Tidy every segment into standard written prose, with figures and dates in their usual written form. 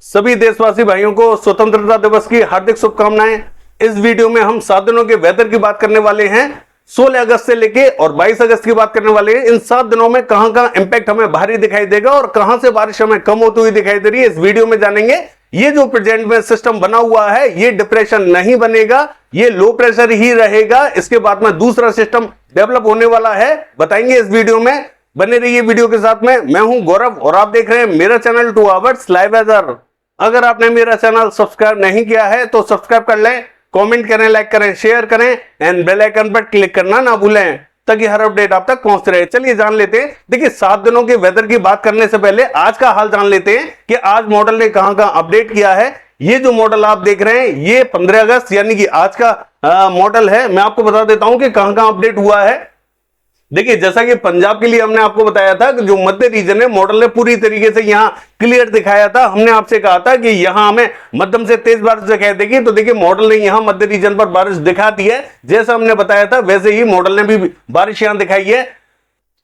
सभी देशवासी भाइयों को स्वतंत्रता दिवस की हार्दिक शुभकामनाएं। इस वीडियो में हम 7 दिनों के वेदर की बात करने वाले हैं। 16 अगस्त से लेके और 22 अगस्त की बात करने वाले हैं। इन 7 दिनों में कहां कहां इंपैक्ट हमें भारी दिखाई देगा और कहां से बारिश हमें कम होती हुई दिखाई दे रही है, इस वीडियो में जानेंगे। ये जो प्रेजेंट में सिस्टम बना हुआ है, ये डिप्रेशन नहीं बनेगा, ये लो प्रेशर ही रहेगा। इसके बाद में दूसरा सिस्टम डेवलप होने वाला है, बताएंगे इस वीडियो में। बने रहिए वीडियो के साथ में। मैं हूं गौरव और आप देख रहे हैं मेरा चैनल 2 आवर्स लाइव वेदर। अगर आपने मेरा चैनल सब्सक्राइब नहीं किया है तो सब्सक्राइब कर लें, कमेंट करें, लाइक करें, शेयर करें एंड बेल आइकन पर क्लिक करना ना भूलें ताकि हर अपडेट आप तक पहुंचते रहे। चलिए जान लेते हैं। देखिए 7 दिनों के वेदर की बात करने से पहले आज का हाल जान लेते हैं कि आज मॉडल ने कहां कहां अपडेट किया है। ये जो मॉडल आप देख रहे हैं ये 15 अगस्त यानी कि आज का मॉडल है। मैं आपको बता देता हूं कि कहां कहां अपडेट हुआ है। देखिए जैसा कि पंजाब के लिए हमने आपको बताया था कि जो मध्य रीजन है, मॉडल ने पूरी तरीके से यहां क्लियर दिखाया था। हमने आपसे कहा था कि यहां हमें मध्यम से तेज बारिश दिखाई देगी, तो देखिए मॉडल ने यहां मध्य रीजन पर बारिश दिखा दी है। जैसा हमने बताया था वैसे ही मॉडल ने भी बारिश यहां दिखाई है।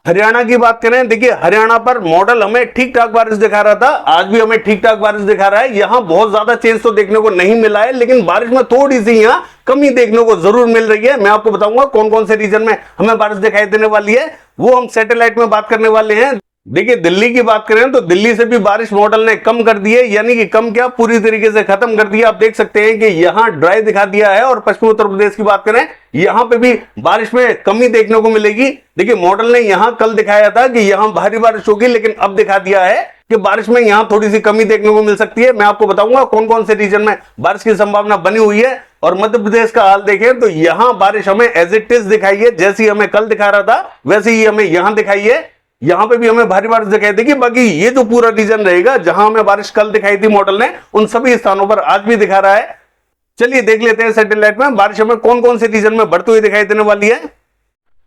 हरियाणा की बात करें, देखिए हरियाणा पर मॉडल हमें ठीक ठाक बारिश दिखा रहा था, आज भी हमें ठीक ठाक बारिश दिखा रहा है। यहां बहुत ज्यादा चेंज तो देखने को नहीं मिला है, लेकिन बारिश में थोड़ी सी यहां कमी देखने को जरूर मिल रही है। मैं आपको बताऊंगा कौन कौन से रीजन में हमें बारिश दिखाई देने वाली है, वो हम सैटेलाइट में बात करने वाले हैं। देखिए दिल्ली की बात करें तो दिल्ली से भी बारिश मॉडल ने कम कर दी है, यानी कि कम क्या, पूरी तरीके से खत्म कर दिया। आप देख सकते हैं कि यहां ड्राई दिखा दिया है। और पश्चिमी उत्तर प्रदेश की बात करें, यहां पे भी बारिश में कमी देखने को मिलेगी। देखिए मॉडल ने यहां कल दिखाया था कि यहां भारी बारिश होगी, लेकिन अब दिखा दिया है कि बारिश में यहां थोड़ी सी कमी देखने को मिल सकती है। मैं आपको बताऊंगा कौन कौन से रीजन में बारिश की संभावना बनी हुई है। और मध्य प्रदेश का हाल देखें तो यहां बारिश हमें एज इट इज दिखाई है, जैसी हमें कल दिखा रहा था वैसे ही हमें यहां दिखाई है। यहां पे भी हमें भारी बारिश दिखाई देगी। बाकी ये जो पूरा रीजन रहेगा जहां हमें बारिश कल दिखाई थी मॉडल ने, उन सभी स्थानों पर आज भी दिखा रहा है। चलिए देख लेते हैं सैटेलाइट में बारिश हमें कौन कौन से रीजन में बढ़ती हुई दिखाई देने वाली है।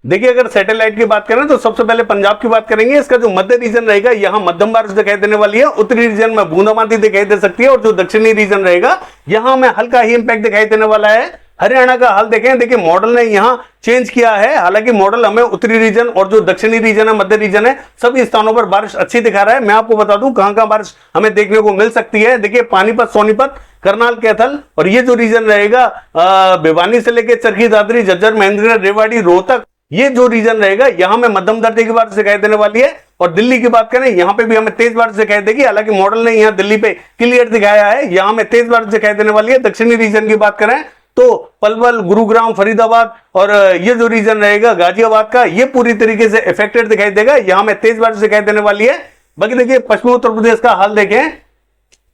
देखिए अगर सैटेलाइट की बात करें तो सबसे पहले पंजाब की बात करेंगे। इसका जो मध्य रीजन रहेगा यहां मध्यम बारिश दिखाई देने वाली है। उत्तरी रीजन में बूंदाबांदी दिखाई दे सकती है और जो दक्षिणी रीजन रहेगा यहां हमें हल्का ही इंपैक्ट दिखाई देने वाला है। हरियाणा का हाल देखें, देखिए मॉडल ने यहां चेंज किया है। हालांकि मॉडल हमें उत्तरी रीजन और जो दक्षिणी रीजन है, मध्य रीजन है, सभी स्थानों पर बारिश अच्छी दिखा रहा है। मैं आपको बता दूं कहां कहां बारिश हमें देखने को मिल सकती है। देखिए पानीपत, सोनीपत, करनाल, कैथल और ये जो रीजन रहेगा भिवानी से लेकर चरखी दादरी, झज्जर, महेंद्रगढ़, रेवाड़ी, रोहतक, ये जो रीजन रहेगा यहां में मध्यम दर्जे की बारिश दिखाई देने वाली है। और दिल्ली की बात करें यहां पे भी हमें तेज बारिश दिखाई देगी। हालांकि मॉडल ने यहां दिल्ली पे क्लियर दिखाया है, यहां में तेज बारिश दिखाई देने वाली है। दक्षिणी रीजन की बात करें तो पलवल, गुरुग्राम, फरीदाबाद और ये जो रीजन रहेगा गाजियाबाद का, ये पूरी तरीके से इफेक्टेड दिखाई देगा, यहां में तेज बारिश दिखाई देने वाली है। बाकी देखिए पश्चिमी उत्तर प्रदेश का हाल देखें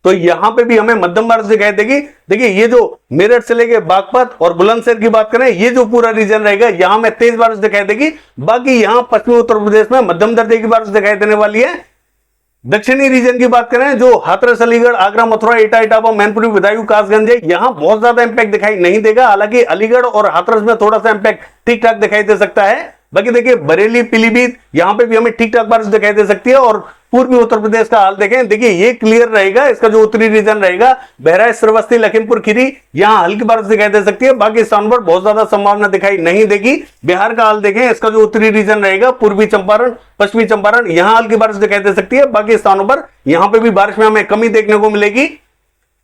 तो यहां पे भी हमें मध्यम बारिश दिखाई देगी। देखिए ये जो मेरठ से लेके बागपत और बुलंदशहर की बात करें, ये जो पूरा रीजन रहेगा यहां में तेज बारिश दिखाई देगी। बाकी यहां पश्चिमी उत्तर प्रदेश में मध्यम दर्जे की बारिश दिखाई देने वाली है। दक्षिणी रीजन की बात करें जो हाथरस, अलीगढ़, आगरा, मथुरा, एटा, इटावा, मैनपुरी, बदायूं, कासगंज है, यहां बहुत ज्यादा इंपैक्ट दिखाई नहीं देगा। हालांकि अलीगढ़ और हाथरस में थोड़ा सा इंपैक्ट ठीक ठाक दिखाई दे सकता है। बाकी देखिए बरेली, पीलीभीत, यहां पे भी हमें ठीक ठाक बारिश दिखाई दे सकती है। और पूर्वी उत्तर प्रदेश का हाल देखें, देखिए ये क्लियर रहेगा। इसका जो उत्तरी रीजन रहेगा बहराइच, श्रावस्ती, लखीमपुर खीरी, यहां हल्की बारिश दिखाई दे सकती है। बाकी स्थानों पर बहुत ज्यादा संभावना दिखाई नहीं देगी। बिहार का हाल देखें, इसका जो उत्तरी रीजन रहेगा पूर्वी चंपारण, पश्चिमी चंपारण, यहां हल्की बारिश दिखाई दे सकती है। बाकी स्थानों पर यहां पे भी बारिश में हमें कमी देखने को मिलेगी।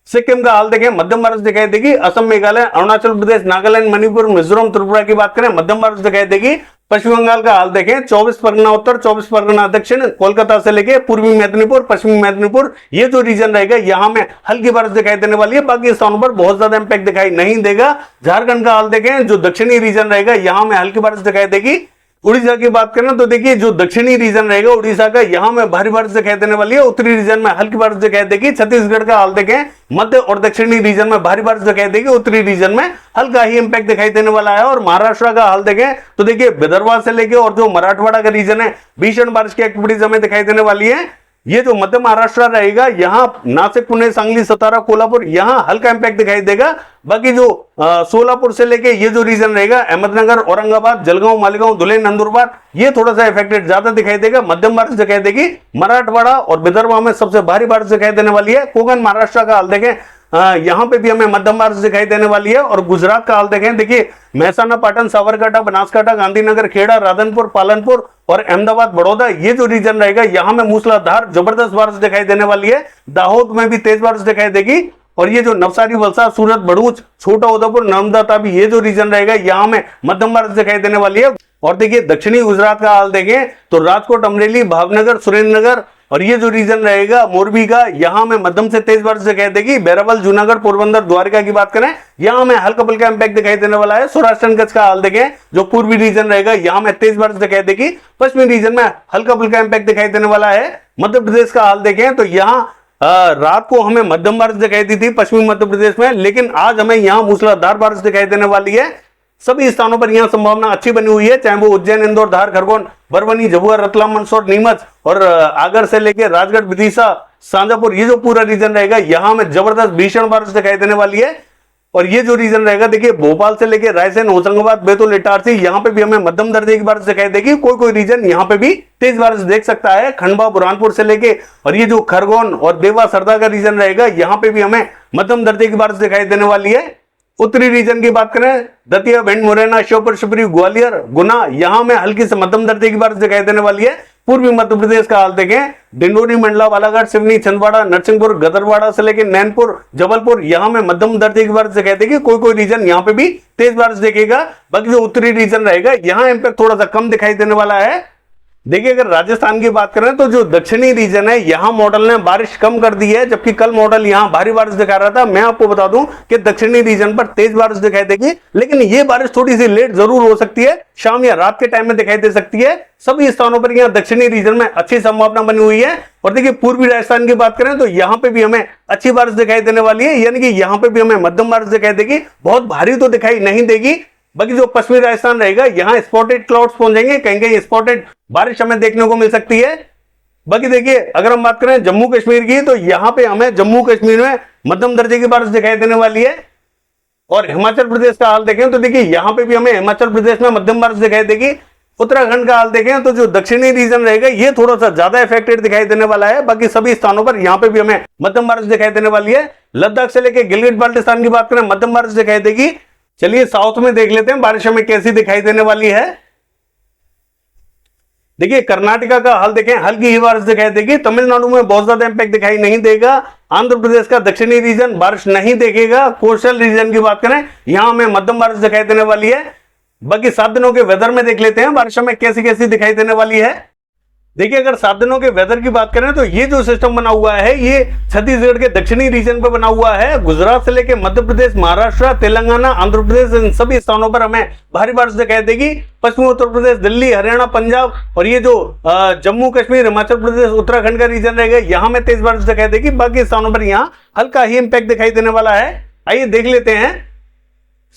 सिक्किम का हाल देखें, मध्यम बारिश दिखाई देगी। असम, मेघालय, अरुणाचल प्रदेश, नागालैंड, मणिपुर, मिजोरम, त्रिपुरा की बात करें मध्यम बारिश दिखाई देगी। पश्चिम बंगाल का हाल देखें, 24 परगना उत्तर, 24 परगना दक्षिण, कोलकाता से लेके पूर्वी मेदिनीपुर, पश्चिमी मेदिनीपुर, ये जो रीजन रहेगा यहां में हल्की बारिश दिखाई देने वाली है। बाकी स्थानों पर बहुत ज्यादा इंपैक्ट दिखाई नहीं देगा। झारखंड का हाल देखें, जो दक्षिणी रीजन रहेगा यहां में हल्की बारिश दिखाई देगी। उड़ीसा की बात करें तो देखिए जो दक्षिणी रीजन रहेगा उड़ीसा का, यहां में भारी बारिश दिखाई देने वाली है। उत्तरी रीजन में हल्की बारिश दिखाई देगी। छत्तीसगढ़ का हाल देखें, मध्य और दक्षिणी रीजन में भारी बारिश दिखाई देगी, उत्तरी रीजन में हल्का ही इंपैक्ट दिखाई देने वाला है। और महाराष्ट्र का हाल देखें तो देखिए विदर्भ से लेके और जो मराठवाड़ा का रीजन है भीषण बारिश की एक्टिविटीज हमें दिखाई देने वाली है। ये जो मध्य महाराष्ट्र रहेगा यहां नासिक, पुणे, सांगली, सतारा, कोल्हापुर, यहां हल्का इंपैक्ट दिखाई देगा। बाकी जो सोलापुर से लेके ये जो रीजन रहेगा अहमदनगर, औरंगाबाद, जलगांव, मालेगांव, धुले, नंदुरबार, ये थोड़ा सा इफेक्टेड ज्यादा दिखाई देगा, मध्यम बारिश दिखाई देगी। मराठवाड़ा और विदर्भ में सबसे भारी बारिश दिखाई देने वाली है। कोकण महाराष्ट्र का हाल देखें, यहाँ पे भी हमें मध्यम बारिश दिखाई देने वाली है। और गुजरात का हाल देखें, देखिए महसाना, पाटन, साबरकांठा, बनासकांठा, गांधीनगर, खेड़ा, राधनपुर, पालनपुर और अहमदाबाद, बड़ौदा, ये जो रीजन रहेगा यहाँ में मूसलाधार जबरदस्त बारिश दिखाई देने वाली है। दाहोद में भी तेज बारिश दिखाई देगी। और ये जो नवसारी, वलसाड, सूरत, भरूच, छोटा उदेपुर, नर्मदा, तापी, ये जो रीजन रहेगा यहाँ में मध्यम बारिश दिखाई देने वाली है। और देखिए दक्षिणी गुजरात का हाल देखें तो राजकोट, अमरेली, भावनगर, सुरेंद्रनगर और ये जो रीजन रहेगा मोरबी का, यहाँ में मध्यम से तेज बारिश दिखाई देगी। बैरावल, जूनागढ़, पोरबंदर, द्वारका की बात करें, यहाँ में हल्का फुल्का इंपैक्ट दिखाई देने वाला है। सौराष्ट्र कच्छ का हाल देखें, जो पूर्वी रीजन रहेगा यहाँ में तेज बारिश दिखाई देगी। पश्चिमी रीजन में हल्का फुल्का इंपैक्ट दिखाई देने वाला है। मध्य प्रदेश का हाल देखें तो यहाँ रात को हमें मध्यम बारिश दिखाई दी थी पश्चिमी मध्य प्रदेश में, लेकिन आज हमें यहाँ मूसलाधार बारिश दिखाई देने वाली है। सभी स्थानों पर यहां संभावना अच्छी बनी हुई है, चाहे वो उज्जैन, इंदौर, धार, खरगोन, बरवनी, झबुआ, रतलाम, मंदसौर, नीमच और आगर से लेकर राजगढ़, विदिशा, शाजापुर, ये जो पूरा रीजन रहेगा यहां में जबरदस्त भीषण बारिश दिखाई देने वाली है। और ये जो रीजन रहेगा, देखिए भोपाल से लेकर रायसेन, होशंगाबाद, बैतूल, इटारसी, यहाँ पे भी हमें मध्यम दर्जे की बारिश दिखाई देगी। कोई रीजन यहाँ पे भी तेज बारिश देख सकता है। खंडवा, बुरहानपुर से लेके और ये जो खरगोन और देवा, सरदा का रीजन रहेगा यहाँ पे भी हमें मध्यम दर्जे की बारिश दिखाई देने वाली है। उत्तरी रीजन की बात करें, दतिया, भिंड, मुरैना, श्योपुर, शिवपुरी, ग्वालियर, गुना, यहां में हल्की से मध्यम दर्जे की बारिश दिखाई देने वाली है। पूर्वी मध्य प्रदेश का हाल देखें, डिंडोरी, मंडला, बालाघाट, सिवनी, छिंदवाड़ा, नरसिंहपुर, गदरवाड़ा से लेकर नैनपुर, जबलपुर, यहां में मध्यम दर्जे की बारिश दिखाई देगी। कोई रीजन यहां पे भी तेज बारिश देखेगा। बाकी जो उत्तरी रीजन रहेगा यहां इंपैक्ट थोड़ा सा कम दिखाई देने वाला है। देखिए अगर राजस्थान की बात करें तो जो दक्षिणी रीजन है यहां मॉडल ने बारिश कम कर दी है, जबकि कल मॉडल यहां भारी बारिश दिखा रहा था। मैं आपको बता दूं कि दक्षिणी रीजन पर तेज बारिश दिखाई देगी, लेकिन ये बारिश थोड़ी सी लेट जरूर हो सकती है, शाम या रात के टाइम में दिखाई दे सकती है। सभी स्थानों पर यहां दक्षिणी रीजन में अच्छी संभावना बनी हुई है। और देखिए पूर्वी राजस्थान की बात करें तो यहां पे भी हमें अच्छी बारिश दिखाई देने वाली है, यानी कि यहां पे भी हमें मध्यम बारिश दिखाई देगी, बहुत भारी तो दिखाई नहीं देगी। बाकी जो पश्चिमी राजस्थान रहेगा यहां स्पॉटेड क्लाउड्स पहुंचेंगे, कहीं कहीं स्पॉटेड बारिश हमें देखने को मिल सकती है। बाकी देखिए अगर हम बात करें जम्मू कश्मीर की तो यहां पे हमें जम्मू कश्मीर में मध्यम दर्जे की बारिश दिखाई देने वाली है। और हिमाचल प्रदेश का हाल देखें तो देखिए यहां पे भी हमें हिमाचल प्रदेश में मध्यम बारिश दिखाई देगी। उत्तराखंड का हाल देखें तो जो दक्षिणी रीजन रहेगा ये थोड़ा सा ज्यादा इफेक्टेड दिखाई देने वाला है। बाकी सभी स्थानों पर यहां पे भी हमें मध्यम बारिश दिखाई देने वाली है। लद्दाख से लेकर गिलगित बाल्टिस्तान की बात करें मध्यम बारिश दिखाई देगी। चलिए साउथ में देख लेते हैं बारिश हमें कैसी दिखाई देने वाली है। देखिए कर्नाटका का हाल देखें, हल्की ही बारिश दिखाई देगी। तमिलनाडु में बहुत ज्यादा इंपैक्ट दिखाई नहीं देगा। आंध्र प्रदेश का दक्षिणी रीजन बारिश नहीं देखेगा। कोस्टल रीजन की बात करें यहां हमें मध्यम बारिश दिखाई देने वाली है। बाकी 7 दिनों के वेदर में देख लेते हैं बारिश हमें कैसी कैसी दिखाई देने वाली है। देखिए अगर 7 दिनों के वेदर की बात करें तो ये जो सिस्टम बना हुआ है ये छत्तीसगढ़ के दक्षिणी रीजन पर बना हुआ है। गुजरात से लेकर मध्य प्रदेश, महाराष्ट्र, तेलंगाना, आंध्र प्रदेश, इन सभी स्थानों पर हमें भारी बारिश दिखाई देगी। पश्चिमी उत्तर प्रदेश, दिल्ली, हरियाणा, पंजाब और ये जो जम्मू कश्मीर, हिमाचल प्रदेश, उत्तराखंड का रीजन रहेगा यहां में तेज बारिश दिखाई देगी। बाकी स्थानों पर यहाँ हल्का ही इंपैक्ट दिखाई देने वाला है। आइए देख लेते हैं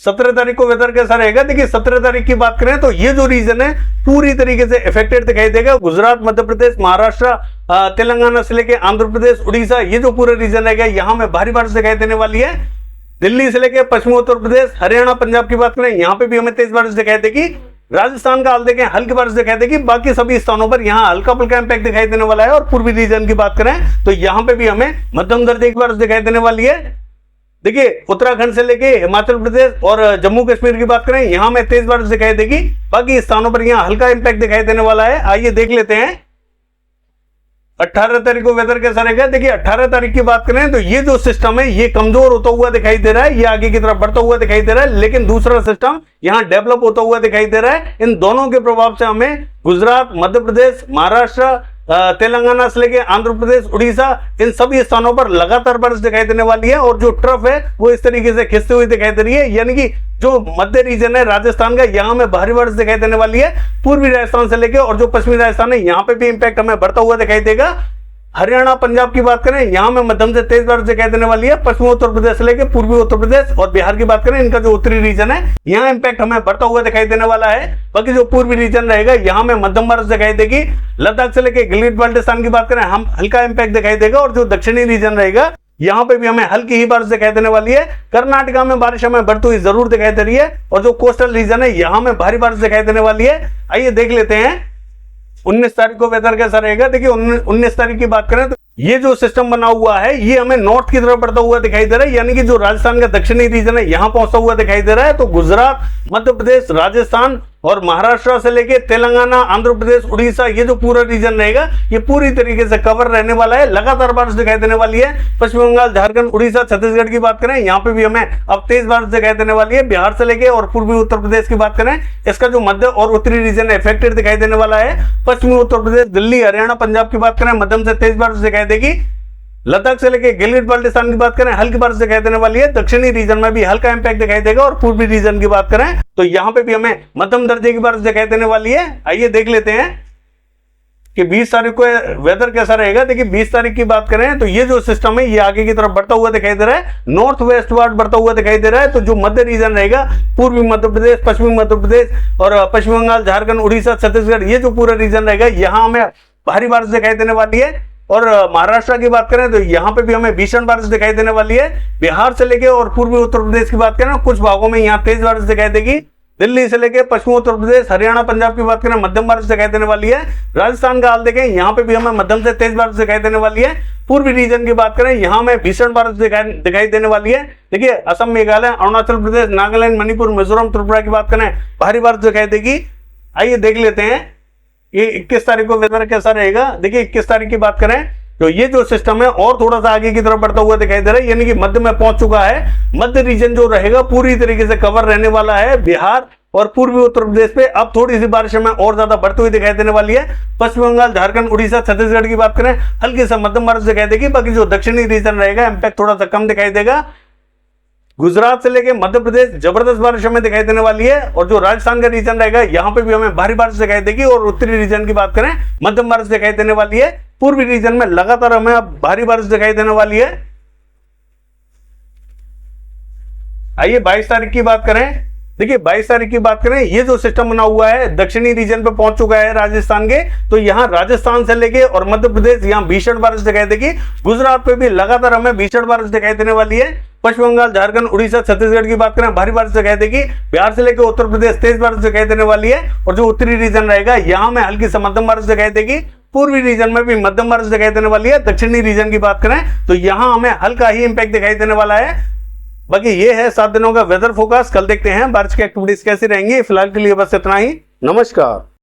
17 तारीख को वेदर कैसा रहेगा। देखिए 17 तारीख की बात करें तो ये जो रीजन है पूरी तरीके से इफेक्टेड दिखाई देगा। गुजरात, मध्य प्रदेश, महाराष्ट्र, तेलंगाना से लेकर आंध्र प्रदेश, उड़ीसा, ये जो पूरा रीजन रहेगा यहां में भारी बारिश दिखाई देने वाली है। दिल्ली से लेकर पश्चिमी उत्तर प्रदेश, हरियाणा, पंजाब की बात करें यहां पे भी हमें तेज बारिश दिखाई देगी। राजस्थान का हाल देखें हल्की बारिश दिखाई देगी। बाकी सभी स्थानों पर यहाँ हल्का फुल्का इंपैक्ट दिखाई देने वाला है। और पूर्वी रीजन की बात करें तो यहाँ पे भी हमें मध्यम दर्जे की बारिश दिखाई देने वाली है। देखिए उत्तराखंड से लेके हिमाचल प्रदेश और जम्मू कश्मीर की बात करें यहां में तेज बारिश दिखाई देगी। बाकी स्थानों पर यहां हल्का इंपैक्ट दिखाई देने वाला है। आइए देख लेते हैं 18 तारीख को वेदर कैसा रहेगा। देखिए 18 तारीख की बात करें तो ये जो सिस्टम है ये कमजोर होता हुआ दिखाई दे रहा है, ये आगे की तरफ बढ़ता हुआ दिखाई दे रहा है, लेकिन दूसरा सिस्टम यहां डेवलप होता हुआ दिखाई दे रहा है। इन दोनों के प्रभाव से हमें गुजरात, मध्य प्रदेश, महाराष्ट्र, तेलंगाना से लेके आंध्र प्रदेश, उड़ीसा, इन सभी स्थानों पर लगातार बारिश दिखाई देने वाली है। और जो ट्रफ है वो इस तरीके से खिंचते हुए दिखाई दे रही है, यानी कि जो मध्य रीजन है राजस्थान का यहां में भारी बारिश दिखाई देने वाली है। पूर्वी राजस्थान से लेके और जो पश्चिमी राजस्थान है यहां पे भी इंपैक्ट हमें बढ़ता हुआ दिखाई देगा। हरियाणा, पंजाब की बात करें यहां में मध्यम से तेज बारिश दिखाई देने वाली है। पश्चिमी उत्तर प्रदेश से लेकर पूर्वी उत्तर प्रदेश और बिहार की बात करें इनका जो उत्तरी रीजन है यहां इंपैक्ट हमें बढ़ता हुआ दिखाई देने वाला है। बाकी जो पूर्वी रीजन रहेगा यहां में मध्यम बारिश दिखाई देगी। लद्दाख से लेकर गिलगित बाल्टिस्तान की बात करें हम हल्का इंपैक्ट दिखाई देगा। और जो दक्षिणी रीजन रहेगा यहां पे भी हमें हल्की ही बारिश दिखाई देने वाली है। कर्नाटका में बारिश हमें बढ़ती हुई जरूर दिखाई दे रही है। और जो कोस्टल रीजन है यहां में भारी बारिश दिखाई देने वाली है। आइए देख लेते हैं 19 तारीख को वेदर कैसा रहेगा। देखिए 19 तारीख की बात करें तो ये जो सिस्टम बना हुआ है ये हमें नॉर्थ की तरफ बढ़ता हुआ दिखाई दे रहा है, यानी कि जो राजस्थान का दक्षिणी रीजन है यहां पहुंचता हुआ दिखाई दे रहा है। तो गुजरात, मध्य प्रदेश, राजस्थान और महाराष्ट्र से लेके तेलंगाना, आंध्र प्रदेश, उड़ीसा, ये जो पूरा रीजन रहेगा ये पूरी तरीके से कवर रहने वाला है। लगातार बारिश दिखाई देने वाली है। पश्चिम बंगाल, झारखंड, उड़ीसा, छत्तीसगढ़ की बात करें, यहाँ पे भी हमें अब तेज बारिश दिखाई देने वाली है। बिहार से लेके और पूर्वी उत्तर प्रदेश की बात करें, इसका जो मध्य और उत्तरी रीजन इफेक्टेड दिखाई देने वाला है। पश्चिमी उत्तर प्रदेश, दिल्ली, हरियाणा, पंजाब की बात करें, मध्यम से तेज बारिश दिखाई देगी। लद्दाख से लेके गिलगित बाल्टिस्तान की बात करें, हल्की बारिश दिखाई देने वाली है। दक्षिणी रीजन में भी हल्का इंपैक्ट दिखाई देगा और पूर्वी रीजन की बात करें तो यहां पे भी हमें मध्यम दर्जे की बारिश दिखाई देने वाली है। आइए देख लेते हैं कि 20 तारीख को वेदर कैसा रहेगा। देखिए 20 तारीख की बात करें तो ये जो सिस्टम है ये आगे की तरफ बढ़ता हुआ दिखाई दे रहा है, नॉर्थ वेस्ट वार्ड बढ़ता हुआ दिखाई दे रहा है। तो जो मध्य रीजन रहेगा, पूर्वी मध्य प्रदेश, पश्चिमी मध्य प्रदेश और पश्चिम बंगाल, झारखंड, उड़ीसा, छत्तीसगढ़, ये जो पूरा रीजन रहेगा यहां हमें भारी बारिश दिखाई देने वाली है। और महाराष्ट्र की बात करें तो यहाँ पे भी हमें भीषण बारिश दिखाई देने वाली है। बिहार से लेके और पूर्वी उत्तर प्रदेश की बात करें कुछ भागों में यहाँ तेज बारिश दिखाई देगी। दिल्ली से लेके पश्चिमी उत्तर प्रदेश, हरियाणा, पंजाब की बात करें मध्यम बारिश दिखाई देने वाली है। राजस्थान का हाल देखें, यहाँ पे भी हमें मध्यम से तेज बारिश दिखाई देने वाली है। पूर्वी रीजन की बात करें यहाँ में भीषण बारिश दिखाई देने वाली है। देखिए असम, मेघालय, अरुणाचल प्रदेश, नागालैंड, मणिपुर, मिजोरम, त्रिपुरा की बात करें भारी बारिश दिखाई देगी। आइए देख लेते हैं ये 21 तारीख को वेदर कैसा रहेगा। देखिए 21 तारीख की बात करें तो ये जो सिस्टम है और थोड़ा सा आगे की तरफ बढ़ता हुआ दिखाई दे रहा है, यानी कि मध्य में पहुंच चुका है। मध्य रीजन जो रहेगा पूरी तरीके से कवर रहने वाला है। बिहार और पूर्वी उत्तर प्रदेश पे अब थोड़ी सी बारिश में और ज्यादा बढ़ती हुई दिखाई देने वाली है। पश्चिम बंगाल, झारखंड, उड़ीसा, छत्तीसगढ़ की बात करें हल्की से मध्यम बारिश दिखाई देगी। बाकी जो दक्षिणी रीजन रहेगा इंपैक्ट थोड़ा सा कम दिखाई देगा। गुजरात से लेके मध्य प्रदेश जबरदस्त बारिश हमें दिखाई देने वाली है। और जो राजस्थान का रीजन रहेगा यहाँ पे भी हमें भारी बारिश दिखाई देगी। और उत्तरी रीजन की बात करें मध्यम बारिश दिखाई देने वाली है। पूर्वी रीजन में लगातार हमें अब भारी बारिश दिखाई देने वाली है। आइए 22 तारीख की बात करें। देखिए 22 तारीख की बात करें ये जो सिस्टम बना हुआ है दक्षिणी रीजन पे पहुंच चुका है राजस्थान के। तो यहाँ राजस्थान से लेके और मध्य प्रदेश यहाँ भीषण बारिश दिखाई देगी। गुजरात पे भी लगातार हमें भीषण बारिश दिखाई देने वाली है। पश्चिम बंगाल, झारखंड, उड़ीसा, छत्तीसगढ़ की बात करें भारी बारिश दिखाई देगी। बिहार से लेकर उत्तर प्रदेश तेज बारिश दिखाई देने वाली है। और जो उत्तरी रीजन रहेगा यहाँ में हल्की से मध्यम बारिश दिखाई देगी। पूर्वी रीजन में भी मध्यम बारिश दिखाई देने वाली है। दक्षिणी रीजन की बात करें तो यहाँ हमें हल्का ही इंपैक्ट दिखाई देने वाला है। बाकी ये है 7 दिनों का वेदर फोरकास्ट। कल देखते हैं बारिश की एक्टिविटीज कैसी रहेंगी। फिलहाल के लिए बस इतना ही। नमस्कार।